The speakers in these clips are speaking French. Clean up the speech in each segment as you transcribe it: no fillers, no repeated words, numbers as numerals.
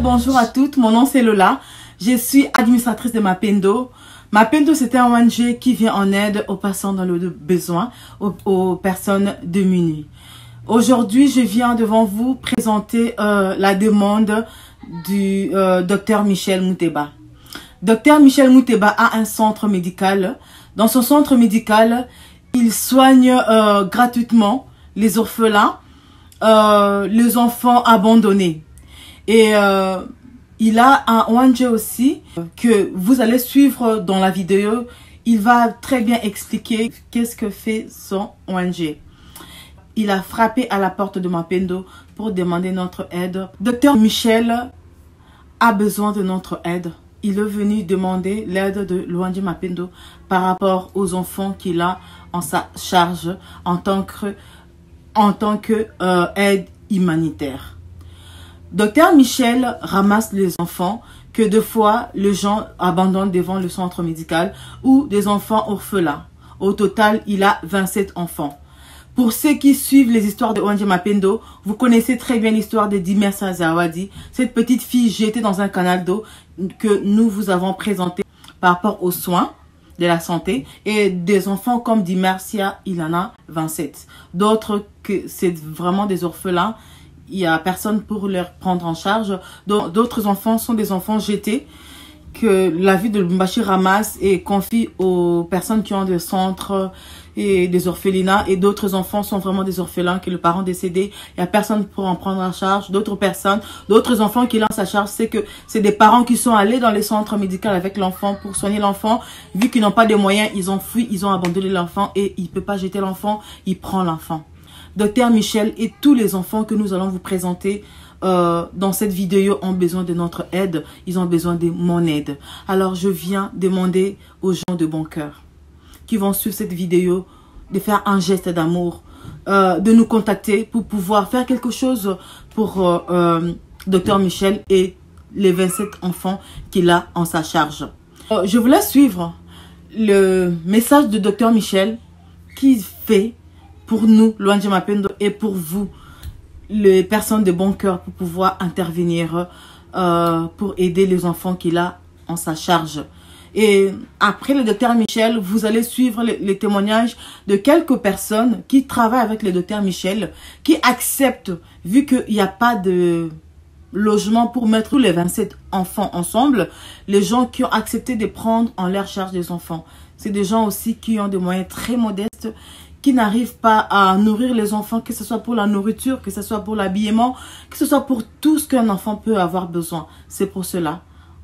bonjour à toutes, mon nom c'est Lola, je suis administratrice de Mapendo. Mapendo, c'est un ONG qui vient en aide aux personnes dans le besoin, aux personnes démunies. Aujourd'hui, je viens devant vous présenter la demande du docteur Michel Mouteba. Docteur Michel Mouteba a un centre médical. Dans son centre médical, il soigne gratuitement les orphelins, les enfants abandonnés. Et il a un ONG aussi que vous allez suivre dans la vidéo. Il va très bien expliquer qu'est-ce que fait son ONG. Il a frappé à la porte de Mapendo pour demander notre aide. Docteur Michel a besoin de notre aide. Il est venu demander l'aide de l'ONG Mapendo par rapport aux enfants qu'il a en sa charge en tant que aide humanitaire. Docteur Michel ramasse les enfants que deux fois les gens abandonnent devant le centre médical ou des enfants orphelins. Au total, il a 27 enfants. Pour ceux qui suivent les histoires de ONG Mapendo, vous connaissez très bien l'histoire de Dimersia Zawadi, cette petite fille jetée dans un canal d'eau que nous vous avons présenté par rapport aux soins de la santé. Et des enfants comme Dimersia, il en a 27. D'autres que c'est vraiment des orphelins. Il n'y a personne pour leur prendre en charge. D'autres enfants sont des enfants jetés que la vie de Lubumbashi ramasse et confie aux personnes qui ont des centres et des orphelinats. Et d'autres enfants sont vraiment des orphelins que le parent décédé, il n'y a personne pour en prendre en charge. D'autres personnes, d'autres enfants qui lancent à charge, c'est que c'est des parents qui sont allés dans les centres médicaux avec l'enfant pour soigner l'enfant. Vu qu'ils n'ont pas de moyens, ils ont fui, ils ont abandonné l'enfant et il ne peut pas jeter l'enfant, il prend l'enfant. Docteur Michel et tous les enfants que nous allons vous présenter dans cette vidéo ont besoin de notre aide. Ils ont besoin de mon aide. Alors je viens demander aux gens de bon cœur qui vont suivre cette vidéo de faire un geste d'amour, de nous contacter pour pouvoir faire quelque chose pour Docteur Michel et les 27 enfants qu'il a en sa charge. Je vous laisse suivre le message de Docteur Michel qui fait pour nous, l'ONG Mapendo, et pour vous, les personnes de bon cœur, pour pouvoir intervenir pour aider les enfants qu'il a en sa charge. Et après le docteur Michel, vous allez suivre les témoignages de quelques personnes qui travaillent avec le docteur Michel, qui acceptent, vu qu'il n'y a pas de logement pour mettre tous les 27 enfants ensemble, les gens qui ont accepté de prendre en leur charge des enfants. C'est des gens aussi qui ont des moyens très modestes, qui n'arrivent pas à nourrir les enfants, que ce soit pour la nourriture, que ce soit pour l'habillement, que ce soit pour tout ce qu'un enfant peut avoir besoin. C'est pour cela,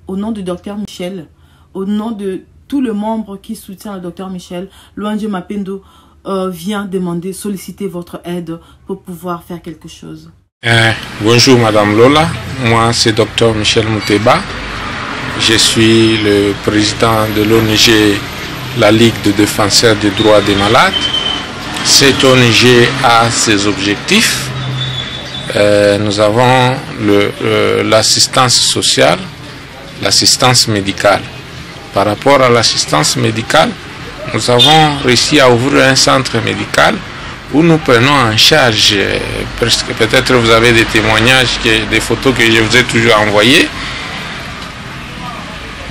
au nom du docteur Michel, au nom de tous les membres qui soutiennent le docteur Michel, l'ONG Mapendo vient demander, solliciter votre aide pour pouvoir faire quelque chose. Bonjour Madame Lola, moi c'est docteur Michel Mouteba. Je suis le président de l'ONG La Ligue de défenseurs des droits des malades. Cette ONG a ses objectifs. Nous avons l'assistance sociale, l'assistance médicale. Par rapport à l'assistance médicale, nous avons réussi à ouvrir un centre médical où nous prenons en charge, peut-être vous avez des témoignages, des photos que je vous ai toujours envoyées.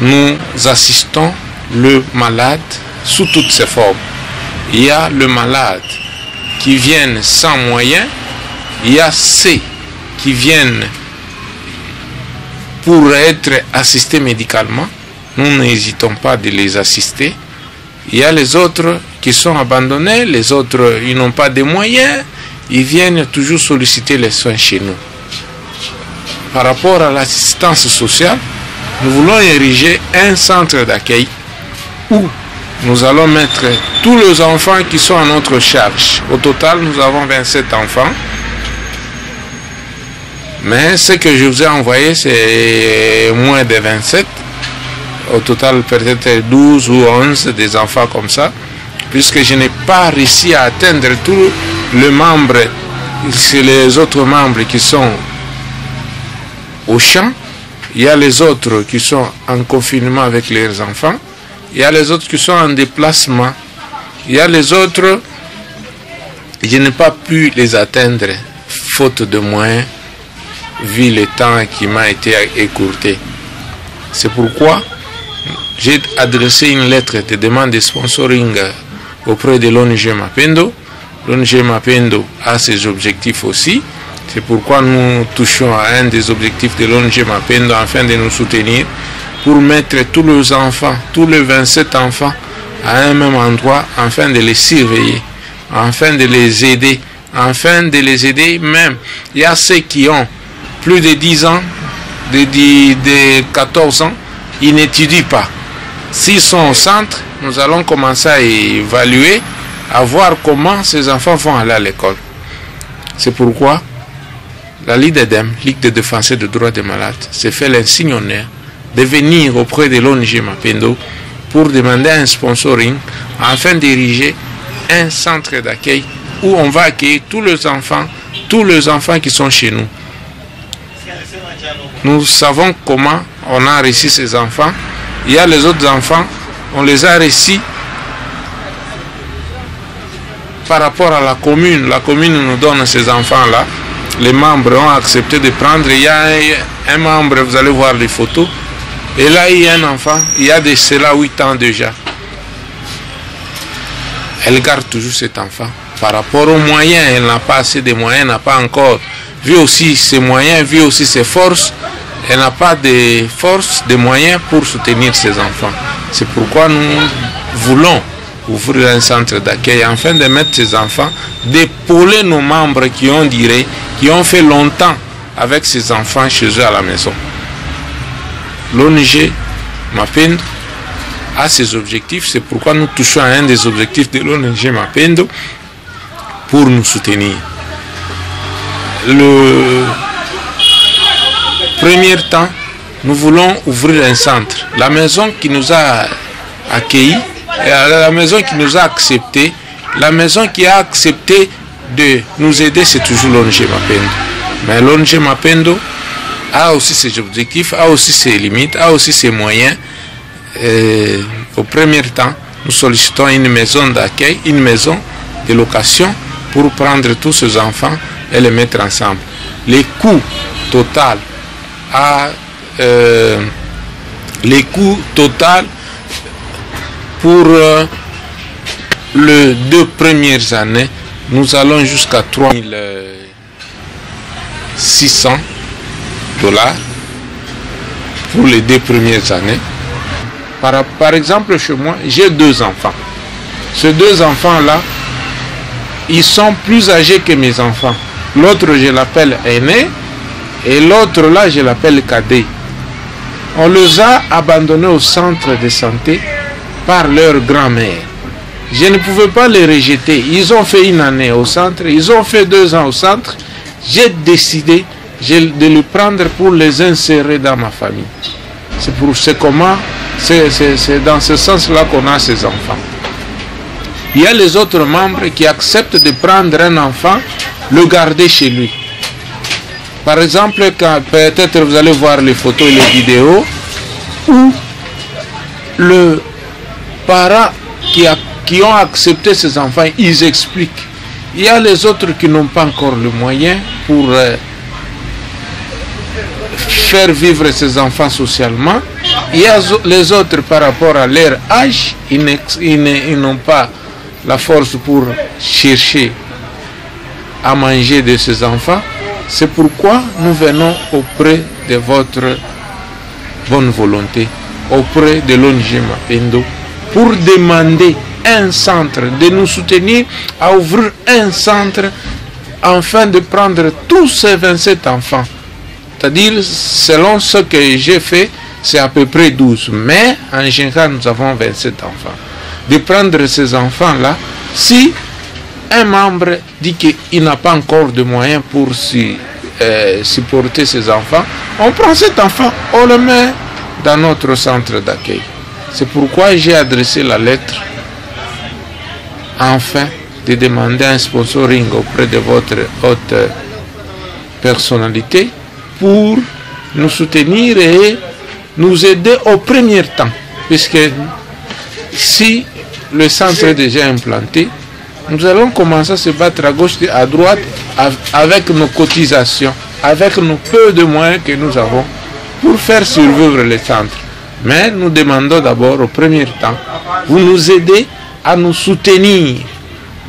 Nous assistons le malade sous toutes ses formes. Il y a le malade qui viennent sans moyens, il y a ceux qui viennent pour être assistés médicalement. Nous n'hésitons pas de les assister. Il y a les autres qui sont abandonnés, les autres ils n'ont pas de moyens, ils viennent toujours solliciter les soins chez nous. Par rapport à l'assistance sociale, nous voulons ériger un centre d'accueil où nous allons mettre tous les enfants qui sont à notre charge. Au total, nous avons 27 enfants. Mais ce que je vous ai envoyé, c'est moins de 27. Au total, peut-être 12 ou 11 des enfants comme ça. Puisque je n'ai pas réussi à atteindre tous les membres. C'est les autres membres qui sont au champ. Il y a les autres qui sont en confinement avec leurs enfants. Il y a les autres qui sont en déplacement. Il y a les autres, je n'ai pas pu les atteindre, faute de moyens. vu le temps qui m'a été écourté. C'est pourquoi j'ai adressé une lettre de demande de sponsoring auprès de l'ONG Mapendo. L'ONG Mapendo a ses objectifs aussi. C'est pourquoi nous touchons à un des objectifs de l'ONG Mapendo afin de nous soutenir pour mettre tous les enfants, tous les 27 enfants à un même endroit afin de les surveiller, afin de les aider, même. Il y a ceux qui ont plus de 10 ans, de 14 ans, ils n'étudient pas. S'ils sont au centre, nous allons commencer à évaluer, à voir comment ces enfants vont aller à l'école. C'est pourquoi la Ligue d'EDEM, Ligue de défenseurs des droits des malades, s'est fait l'insigne honneur de venir auprès de l'ONG Mapendo pour demander un sponsoring afin d'ériger un centre d'accueil où on va accueillir tous les enfants qui sont chez nous. Nous savons comment on a reçu ces enfants. Il y a les autres enfants, on les a reçus par rapport à la commune. La commune nous donne ces enfants-là. Les membres ont accepté de prendre. Il y a un membre, vous allez voir les photos. Et là, il y a un enfant, il y a de cela 8 ans déjà. Elle garde toujours cet enfant. Par rapport aux moyens, elle n'a pas assez de moyens, elle n'a pas encore vu aussi ses moyens, vu aussi ses forces. Elle n'a pas de force, de moyens pour soutenir ses enfants. C'est pourquoi nous voulons ouvrir un centre d'accueil afin de mettre ces enfants, d'épauler nos membres qui ont fait longtemps avec ces enfants chez eux à la maison. L'ONG Mapendo a ses objectifs, c'est pourquoi nous touchons à un des objectifs de l'ONG Mapendo pour nous soutenir. Le premier temps, nous voulons ouvrir un centre. La maison qui nous a accueillis, la maison qui nous a acceptés, la maison qui a accepté de nous aider, c'est toujours l'ONG Mapendo. Mais l'ONG Mapendo a aussi ses objectifs, a aussi ses limites, a aussi ses moyens. Au premier temps, nous sollicitons une maison d'accueil, une maison de location pour prendre tous ces enfants et les mettre ensemble. Les coûts total pour les 2 premières années, nous allons jusqu'à 3600 $ pour les 2 premières années. Par exemple, chez moi, j'ai 2 enfants. Ces 2 enfants-là, ils sont plus âgés que mes enfants. L'autre, je l'appelle aîné, et l'autre là, je l'appelle cadet. On les a abandonnés au centre de santé par leur grand-mère. Je ne pouvais pas les rejeter. Ils ont fait 1 année au centre, ils ont fait 2 ans au centre. J'ai décidé de les prendre pour les insérer dans ma famille. C'est dans ce sens-là qu'on a ces enfants. Il y a les autres membres qui acceptent de prendre un enfant, le garder chez lui. Par exemple, peut-être vous allez voir les photos et les vidéos où le parent qui ont accepté ces enfants, ils expliquent. Il y a les autres qui n'ont pas encore le moyen pour faire vivre ces enfants socialement. Il y a les autres par rapport à leur âge, ils n'ont pas la force pour chercher à manger de ces enfants. C'est pourquoi nous venons auprès de votre bonne volonté, auprès de l'ONG Mapendo, pour demander un centre, de nous soutenir à ouvrir un centre afin de prendre tous ces 27 enfants. C'est-à-dire, selon ce que j'ai fait, c'est à peu près 12. Mais en général, nous avons 27 enfants. De prendre ces enfants-là, si un membre dit qu'il n'a pas encore de moyens pour supporter ses enfants, on prend cet enfant, on le met dans notre centre d'accueil. C'est pourquoi j'ai adressé la lettre afin de demander un sponsoring auprès de votre haute personnalité pour nous soutenir et nous aider au premier temps. Puisque si le centre est déjà implanté, nous allons commencer à se battre à gauche et à droite avec nos cotisations. avec nos peu de moyens que nous avons pour faire survivre le centre. Mais nous demandons d'abord, au premier temps, vous nous aidez à nous soutenir,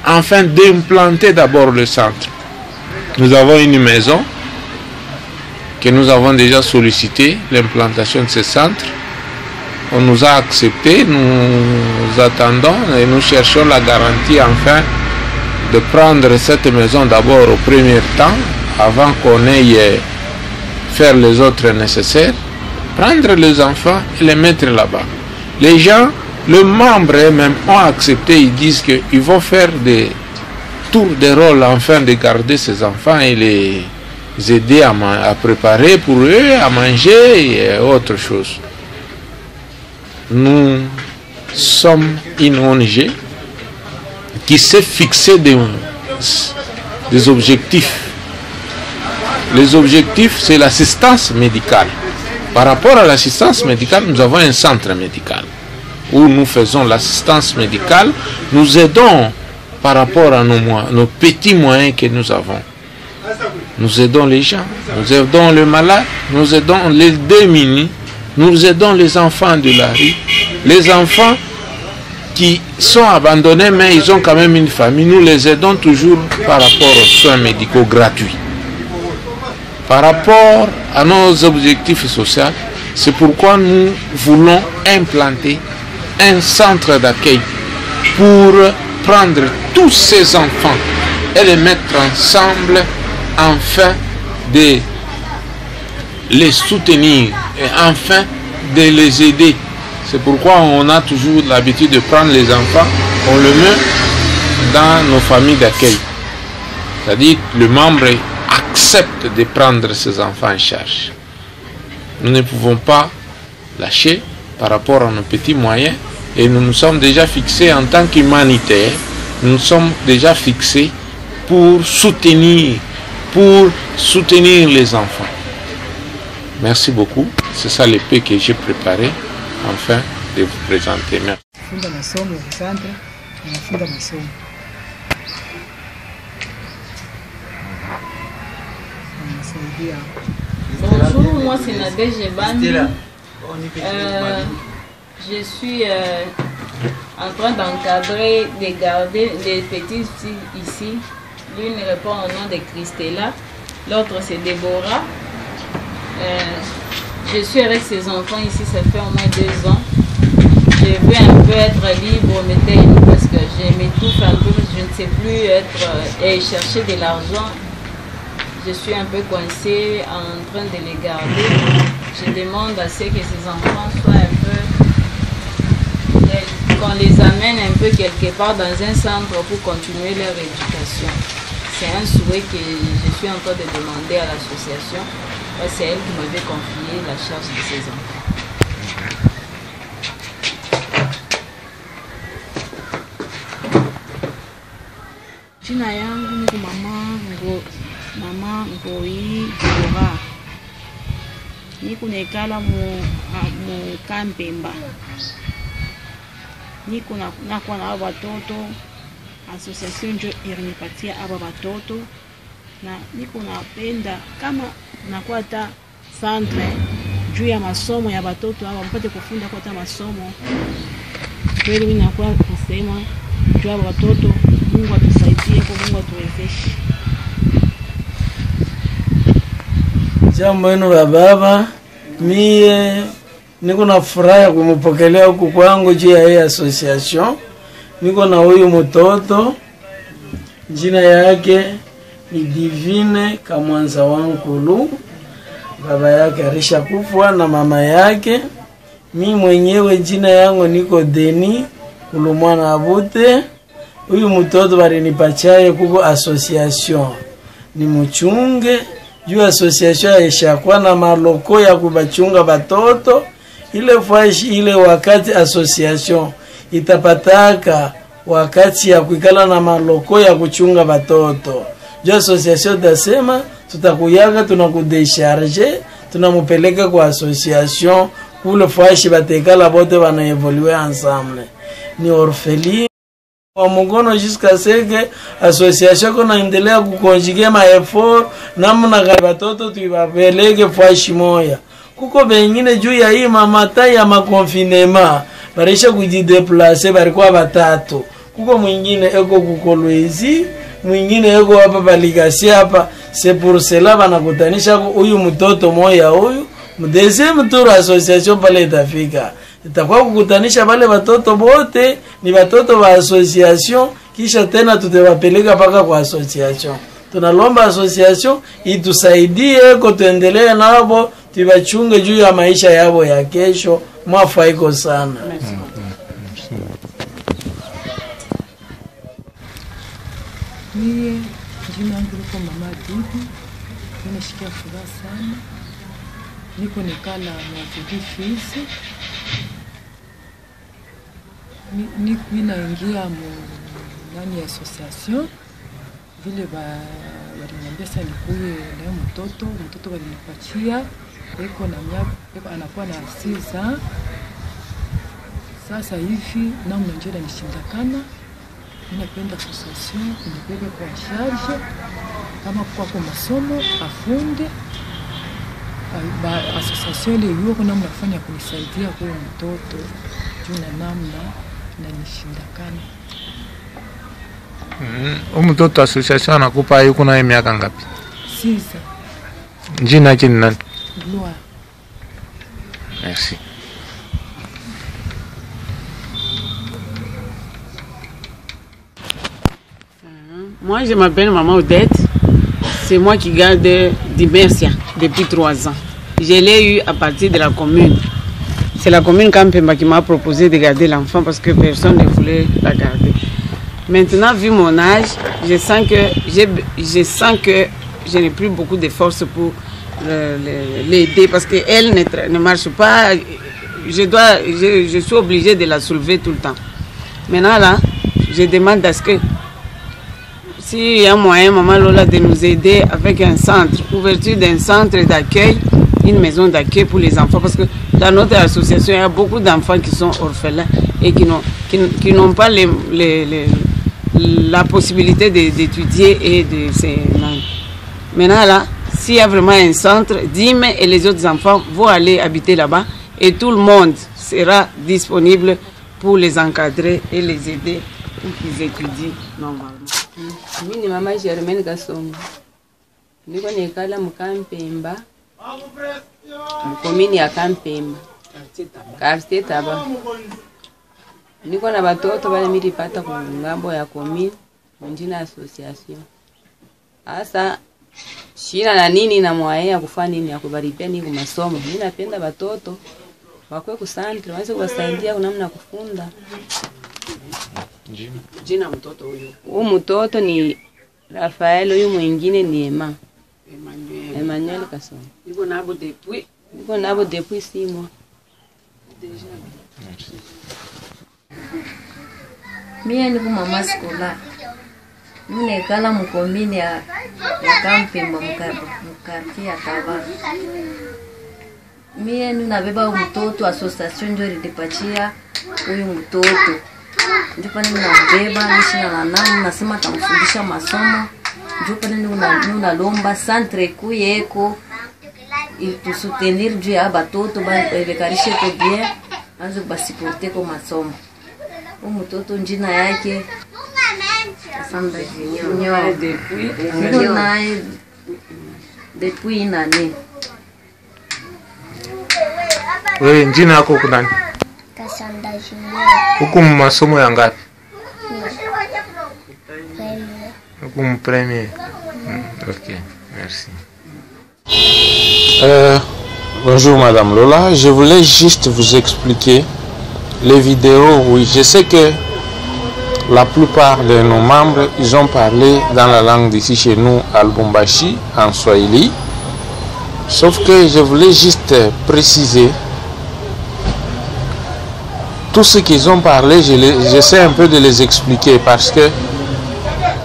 afin d'implanter d'abord le centre. Nous avons une maison que nous avons déjà sollicité, l'implantation de ce centre. On nous a accepté, nous attendons et nous cherchons la garantie enfin de prendre cette maison d'abord au premier temps, avant qu'on aille faire les autres nécessaires, prendre les enfants et les mettre là-bas. Les gens, les membres même ont accepté, ils disent qu'ils vont faire des tours de rôle afin de garder ces enfants et les aider à préparer pour eux, à manger et autre chose. Nous sommes une ONG qui s'est fixé des objectifs. Les objectifs, c'est l'assistance médicale. Par rapport à l'assistance médicale, nous avons un centre médical où nous faisons l'assistance médicale. Nous aidons par rapport à nos petits moyens que nous avons. Nous aidons les gens, nous aidons les malades, nous aidons les démunis, nous aidons les enfants de la rue, les enfants qui sont abandonnés mais ils ont quand même une famille. Nous les aidons toujours par rapport aux soins médicaux gratuits. Par rapport à nos objectifs sociaux, c'est pourquoi nous voulons implanter un centre d'accueil pour prendre tous ces enfants et les mettre ensemble afin de les soutenir et enfin de les aider. C'est pourquoi on a toujours l'habitude de prendre les enfants, on les met dans nos familles d'accueil. C'est-à-dire que le membre accepte de prendre ses enfants en charge. Nous ne pouvons pas lâcher par rapport à nos petits moyens et nous nous sommes déjà fixés en tant qu'humanitaires, nous nous sommes déjà fixés pour soutenir les enfants. Merci beaucoup. C'est ça l'épée que j'ai préparé afin de vous présenter. Merci. Bonjour, moi c'est Nadège Bandi. Je suis en train d'encadrer, de garder les petites filles ici. L'une répond au nom de Christella, l'autre c'est Déborah. Je suis avec ces enfants ici, ça fait au moins 2 ans. Je veux un peu être libre, parce que je m'étouffe un peu, je ne sais plus être et chercher de l'argent. Je suis un peu coincée en train de les garder. Je demande à ce que ces enfants soient un peu, qu'on les amène un peu quelque part dans un centre pour continuer leur éducation. C'est un souhait que je suis en train de demander à l'association. C'est elle qui m'avait confié la charge de ces enfants. Jina yangu niko mama Ngoi Dora. Niko nekala mu Kampemba. Niko nakuwa na watoto. Association njo irinipatia aba watoto. Na niko napenda kama nakuwa hata centre juu ya masomo ya watoto hao mpate kufunda kwa hata masomo. Kweli mimi nakuwa kusema juu ya watoto, Mungu atusaidie, kwa Mungu atuwezeshe. Jambo eno la baba, mie niko na furaha kumpokelea huku kwangu juu ya hii association. Niko na huyu mtoto, jina yake ni Divine Kamwanza Wankulu. Baba yake alisha kufa na mama yake. Mimi mwenyewe jina yangu niko Deni Kulumwana Abute. Huyu mtoto balinipachaye kuko association. Ni muchunge juu association ishakuwa na maloko ya kubachunga batoto. Ile fwashi ile wakati association itapataka wakati ya kuikala na maloko ya kuchunga batoto. Juu association dasema tutakuyaga tunakudecharge tunamupeleka kwa association kule fwashi batekala bote bana evoluer ensemble. Ni orpheline Kwa mkono jusqu'à ce que association konaendelea kukonjige ma effort namna gani watoto tuwapeleke fashi moya. Kuko bengine juu ya hii mamata ya makonfinema barisha kujideplace barikuwa batatu. Kuko mwingine eko kukolwezi, mwingine eko hapa baligasi hapa. C'est pour cela banakutanisha huyu mtoto moya huyu deuxième tour association pale itafika. Itakuwa kukutanisha wale watoto bote ni watoto wa association, kisha tena tutawapeleka paka kwa association. Tunalomba association itusaidie ko tuendelee nabo tibachunge juu ya maisha yao ya kesho. Mwafa iko sana. Mie jina yangu liko Mama Dudu. Nimeshikia furaha sana. Niko nikala na Fizi. Ninaingia ndani ya association vile waliniambia sasa nikuye na mtoto walinipatia eko na miaka anakuwa na 6 ans. Sasa hivi na mnajua nishindakana. Ninapenda association nibebe kwa charge kama kwa masomo afunde association ile yuko namna kufanya kunisaidia kwa mtoto juu na namna na nishindakana. Mtoto association anakupa yuko na miaka ngapi? 6. Jina yake ni nani? Gloire. Merci. Moi, je m'appelle Maman Odette. C'est moi qui garde Dimersia depuis 3 ans. Je l'ai eu à partir de la commune. C'est la commune Kampemba qui m'a proposé de garder l'enfant parce que personne ne voulait la garder. Maintenant, vu mon âge, je sens que je n'ai plus beaucoup de force pour l'aider parce qu'elle ne marche pas. Je suis obligée de la soulever tout le temps. Maintenant, là, je demande à ce que s'il y a moyen, Maman Lola, de nous aider avec un centre, ouverture d'un centre d'accueil, une maison d'accueil pour les enfants. Parce que dans notre association, il y a beaucoup d'enfants qui sont orphelins et qui n'ont pas la possibilité d'étudier et de se... Maintenant, là, s'il y a vraiment un centre, Dime et les autres enfants vont aller habiter là-bas et tout le monde sera disponible pour les encadrer et les aider pour qu'ils étudient normalement. Mimi ni Mama Germaine Kasongo. Niko nekala Mukampemba. Mkomini ya Kampemba. Quartier Taba. Niko na batoto bale milipata kwa ngambo ya komini, njina association. Asa shina na nini na mwaea kufanya nini ya kubaripia ni kwa masomo. Mimi napenda batoto wakwe ku centre, waanze kuwasaidia kwa namna kufunda. Jina mtoto huyo. Huyu mtoto ni Rafael, huyu mwingine ni Emmanuel Kasongo. Niko nabo depuis 6 mois. Mie niko Mama Skola. Mune kala mkomini ya Kampemba mkarti ya Taba. Mie nabeba mtoto association ndio ilipatia huyu mtoto. Ndipo ninambeba nishina na namu nasema tamfundisha masomo. Ndipo ninalomba centre kuyeko il soutenir juu ya batoto bekarishe ko bien anzo basiporte ko masomo. Huyu mtoto njina yake Sandra Junior depuis une année. Wewe njina yako kunani? Sandra Junior. Huko masomo ya ngapi? Huko premier. OK, merci. Bonjour Madame Lola, je voulais juste vous expliquer les vidéos. Oui, je sais que la plupart de nos membres, ils ont parlé dans la langue d'ici chez nous, à Lubumbashi, en Swahili. Sauf que je voulais juste préciser tout ce qu'ils ont parlé, j'essaie un peu de les expliquer parce que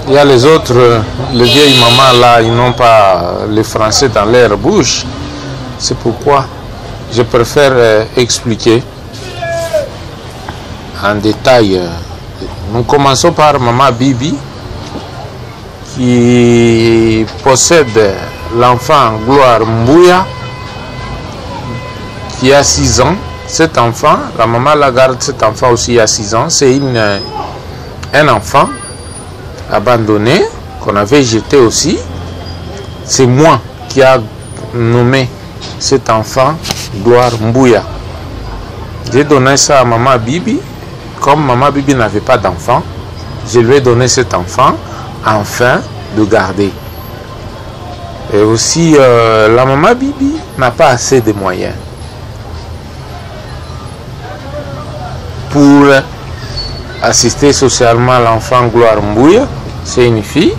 il y a les autres, les vieilles mamans là, ils n'ont pas le français dans leur bouche. C'est pourquoi je préfère expliquer en détail Nous commençons par Maman Bibi, qui possède l'enfant Gloire Mbouya, qui a 6 ans. Cet enfant, la maman la garde cet enfant aussi à 6 ans. C'est un enfant abandonné qu'on avait jeté aussi. C'est moi qui a nommé cet enfant Gloire Mbouya. J'ai donné ça à Maman Bibi. Comme Maman Bibi n'avait pas d'enfant, je lui ai donné cet enfant afin de garder. Et aussi, la Maman Bibi n'a pas assez de moyens pour assister socialement l'enfant Gloire Mbouya. C'est une fille,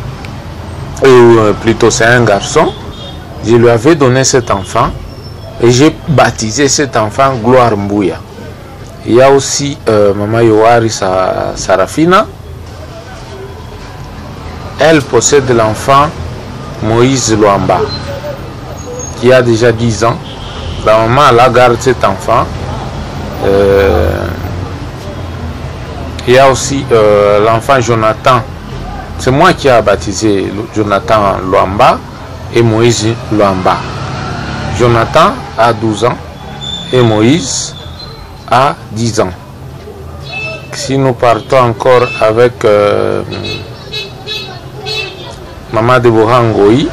ou plutôt c'est un garçon. Je lui avais donné cet enfant et j'ai baptisé cet enfant Gloire Mbouya. Il y a aussi Maman Yohari Sarafina. Elle possède l'enfant Moïse Luamba, qui a déjà 10 ans. La maman la garde cet enfant. Il y a aussi l'enfant Jonathan. C'est moi qui ai baptisé Jonathan Luamba et Moïse Luamba. Jonathan a 12 ans et Moïse a 10 ans. Si nous partons encore avec Maman Deborah Ngoï,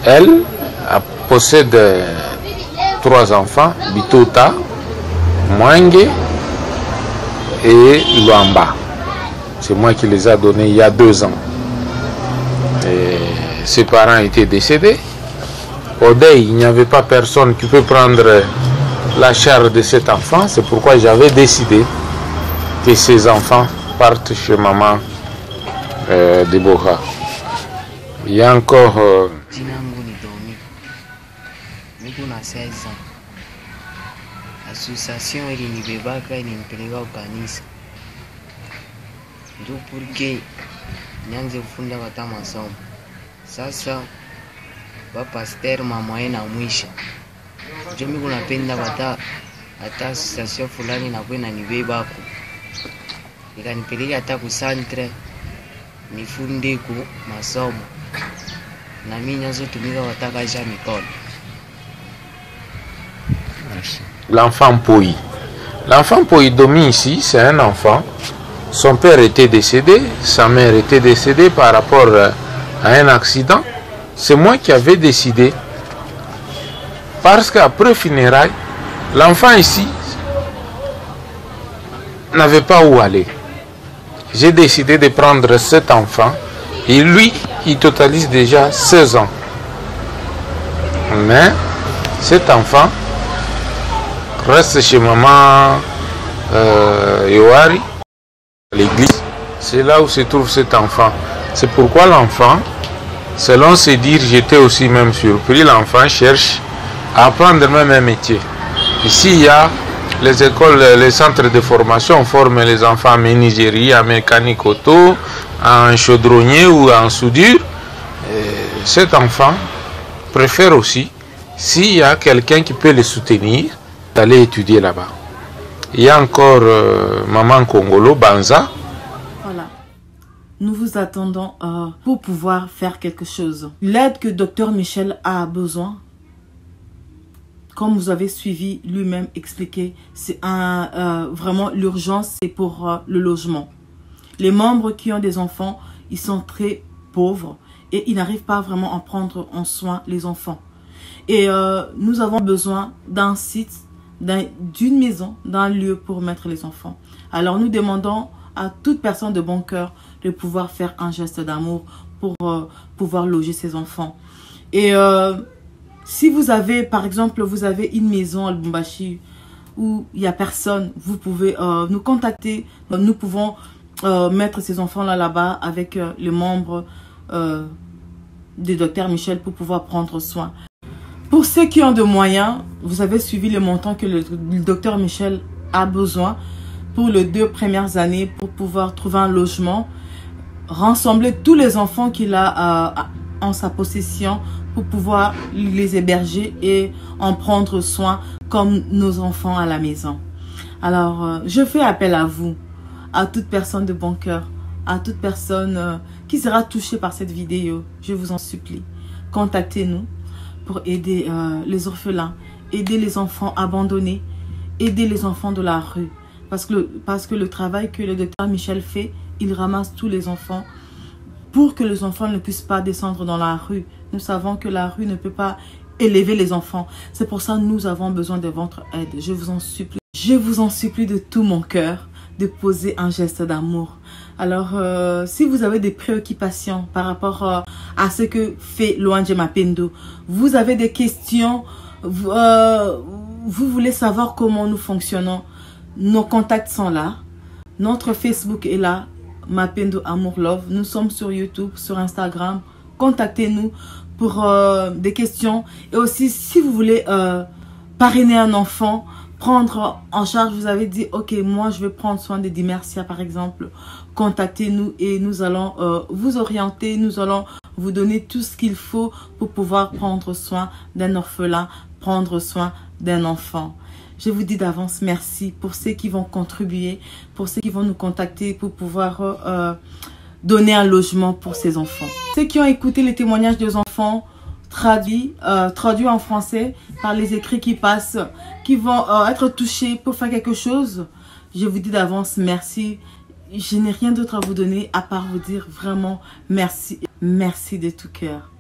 elle possède 3 enfants, Bitota, Mwange et Luamba. C'est moi qui les ai donnés il y a 2 ans. Et ses parents étaient décédés. Au deuil, il n'y avait pas personne qui peut prendre la charge de cet enfant. C'est pourquoi j'avais décidé que ces enfants partent chez Maman Deborah. Il y a encore... Association ilinibebaka ilinipeleka ukanisa, ndio purke nianze kufunda kata masomo. Sasa bapaster mamaye na mwisha ndio mimi kunapenda kata association fulani na kwenda nibebako, ikanipeleka hata ku centre nifunde ku masomo na mimi nyazo tumika wataka ja mikono. L'enfant Poï. L'enfant Poï Domi ici, c'est un enfant. Son père était décédé, sa mère était décédée par rapport à un accident. C'est moi qui avais décidé. Parce qu'après funérailles, l'enfant ici n'avait pas où aller. J'ai décidé de prendre cet enfant et lui, il totalise déjà 16 ans. Mais cet enfant reste chez Maman Yohari, à l'église. C'est là où se trouve cet enfant. C'est pourquoi l'enfant, selon ses dires, j'étais aussi même surpris, l'enfant cherche à apprendre même un métier. Ici, il y a les écoles, les centres de formation forment les enfants en menuiserie, en mécanique auto, en chaudronnier ou en soudure. Et cet enfant préfère aussi, s'il y a quelqu'un qui peut le soutenir, d'aller étudier là-bas. Il y a encore Maman Kongolo, Banza. Voilà. Nous vous attendons pour pouvoir faire quelque chose. L'aide que Dr Michel a besoin, comme vous avez suivi lui-même expliqué, c'est vraiment l'urgence, c'est pour le logement. Les membres qui ont des enfants, ils sont très pauvres et ils n'arrivent pas vraiment à prendre en soin les enfants. Et nous avons besoin d'un site, d'une maison, d'un lieu pour mettre les enfants. Alors nous demandons à toute personne de bon cœur de pouvoir faire un geste d'amour pour pouvoir loger ses enfants. Et si vous avez, par exemple, vous avez une maison à Lubumbashi où il n'y a personne, vous pouvez nous contacter. Nous pouvons mettre ces enfants là-bas avec les membres du Dr Michel pour pouvoir prendre soin. Pour ceux qui ont de moyens, vous avez suivi le montant que le Dr Michel a besoin pour les 2 premières années pour pouvoir trouver un logement, rassembler tous les enfants qu'il a en sa possession pour pouvoir les héberger et en prendre soin comme nos enfants à la maison. Alors, je fais appel à vous. à toute personne de bon cœur, à toute personne qui sera touchée par cette vidéo, je vous en supplie, contactez-nous pour aider les orphelins, aider les enfants abandonnés, aider les enfants de la rue. Parce que le travail que le docteur Michel fait, il ramasse tous les enfants pour que les enfants ne puissent pas descendre dans la rue. Nous savons que la rue ne peut pas élever les enfants. C'est pour ça que nous avons besoin de votre aide. Je vous en supplie. Je vous en supplie de tout mon cœur de poser un geste d'amour. Alors, si vous avez des préoccupations par rapport à ce que fait l'ONG Mapendo, vous avez des questions, vous voulez savoir comment nous fonctionnons, nos contacts sont là. Notre Facebook est là, Mapendo Amour Love. Nous sommes sur YouTube, sur Instagram. Contactez-nous pour des questions. Et aussi, si vous voulez parrainer un enfant, prendre en charge, vous avez dit, ok, moi je vais prendre soin de Dimersia par exemple. Contactez-nous et nous allons vous orienter, nous allons vous donner tout ce qu'il faut pour pouvoir prendre soin d'un orphelin, prendre soin d'un enfant. Je vous dis d'avance merci pour ceux qui vont contribuer, pour ceux qui vont nous contacter pour pouvoir donner un logement pour ces enfants. Ceux qui ont écouté les témoignages des enfants traduits en français par les écrits qui passent, qui vont être touchés pour faire quelque chose, je vous dis d'avance merci. Je n'ai rien d'autre à vous donner à part vous dire vraiment merci. Merci de tout cœur.